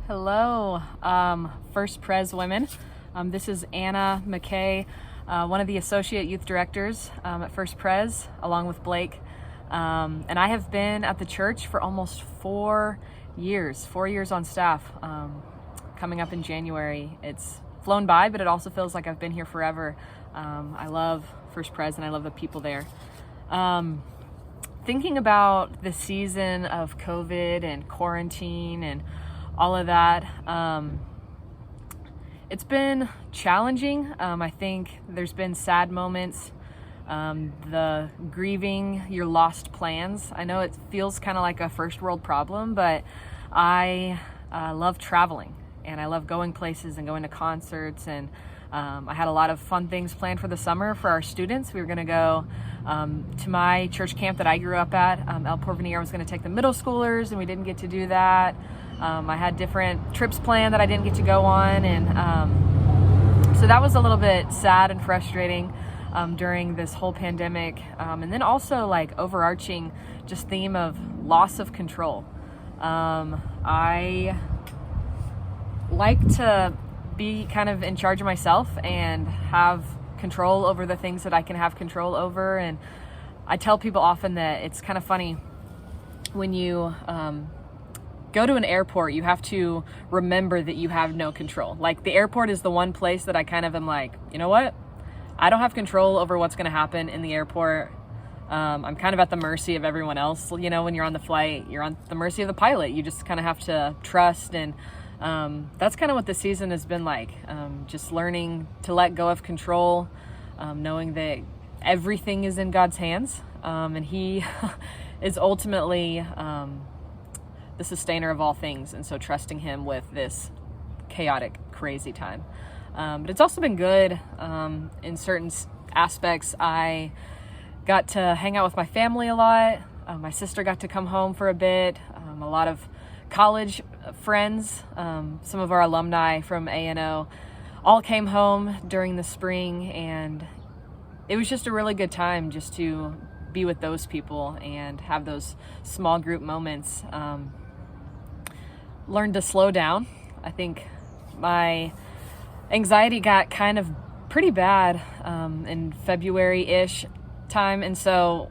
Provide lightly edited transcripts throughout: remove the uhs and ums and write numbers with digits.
Hello, First Pres women. This is Anna McKay, one of the associate youth directors at First Pres, along with Blake. And I have been at the church for almost 4 years on staff. Coming up in January. It's flown by, but it also feels like I've been here forever. I love First Pres and I love the people there. Thinking about the season of COVID and quarantine and all of that, it's been challenging. I think there's been sad moments, the grieving your lost plans. I know it feels kind of like a first world problem, but I love traveling and I love going places and going to concerts, and I had a lot of fun things planned for the summer for our students. We were going to go to my church camp that I grew up at. El Porvenir was going to take the middle schoolers, and we didn't get to do that. I had different trips planned that I didn't get to go on, and so that was a little bit sad and frustrating during this whole pandemic. And then also like overarching just theme of loss of control. I like to be kind of in charge of myself and have control over the things that I can have control over. And I tell people often that it's kind of funny when you go to an airport, you have to remember that you have no control. Like the airport is the one place that I kind of am like, you know what? I don't have control over what's going to happen in the airport. I'm kind of at the mercy of everyone else. You know, when you're on the flight, you're on the mercy of the pilot. You just kind of have to trust. And that's kind of what the season has been like. Just learning to let go of control, knowing that everything is in God's hands. And He is ultimately the sustainer of all things. And so trusting Him with this chaotic, crazy time. But it's also been good in certain aspects. I got to hang out with my family a lot. My sister got to come home for a bit. A lot of college friends, some of our alumni from A&O all came home during the spring, and it was just a really good time just to be with those people and have those small group moments. Learned to slow down. I think my anxiety got kind of pretty bad in February-ish time, and so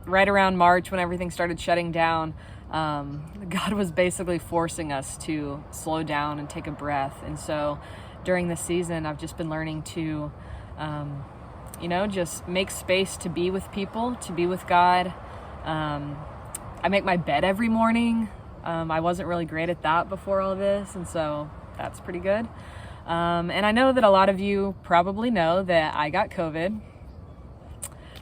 right around March when everything started shutting down, God was basically forcing us to slow down and take a breath. And so during this season, I've just been learning to, just make space to be with people, to be with God. I make my bed every morning. I wasn't really great at that before all this, and so that's pretty good. And I know that a lot of you probably know that I got COVID.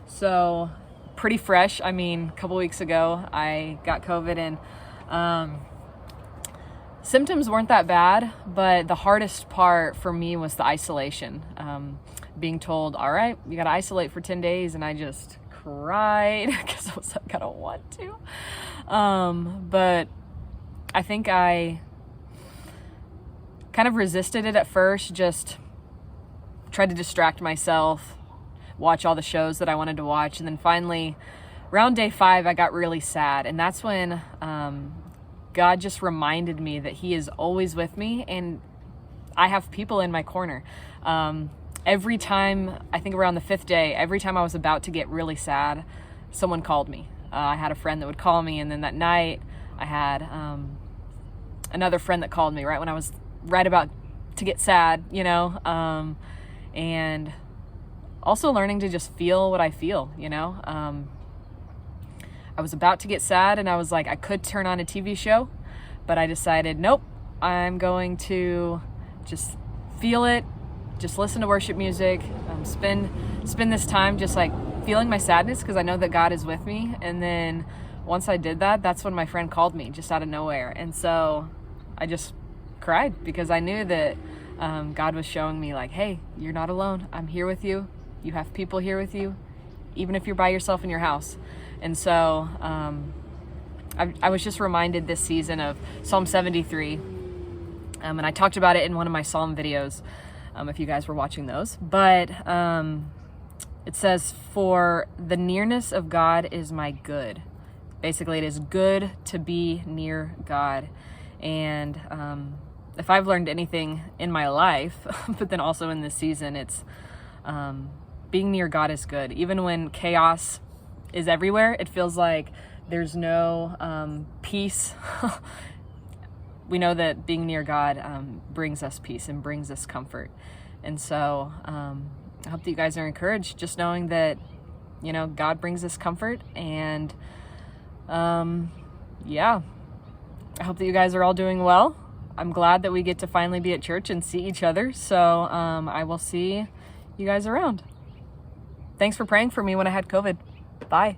So pretty fresh. I mean, a couple weeks ago, I got COVID, and symptoms weren't that bad, but the hardest part for me was the isolation. Being told, all right, you got to isolate for 10 days. And I just cried because I was like, I don't want to. But I think I kind of resisted it at first, just tried to distract myself, watch all the shows that I wanted to watch. And then finally, around day 5, I got really sad. And that's when God just reminded me that He is always with me and I have people in my corner. Every time, I think around the 5th day, every time I was about to get really sad, someone called me. I had a friend that would call me, and then that night I had another friend that called me right when I was right about to get sad, and also learning to just feel what I feel, I was about to get sad and I was like, I could turn on a TV show, but I decided, nope, I'm going to just feel it, just listen to worship music, spend this time just like feeling my sadness because I know that God is with me. And then once I did that, that's when my friend called me just out of nowhere. And so I just cried because I knew that God was showing me like, hey, you're not alone. I'm here with you. You have people here with you, even if you're by yourself in your house. And so I was just reminded this season of Psalm 73. And I talked about it in one of my Psalm videos, if you guys were watching those. But it says, for the nearness of God is my good. Basically, it is good to be near God. And if I've learned anything in my life, but then also in this season, it's being near God is good. Even when chaos is everywhere, it feels like there's no peace. We know that being near God brings us peace and brings us comfort. And so I hope that you guys are encouraged, just knowing that, you know, God brings us comfort. And yeah, I hope that you guys are all doing well. I'm glad that we get to finally be at church and see each other. So I will see you guys around. Thanks for praying for me when I had COVID. Bye.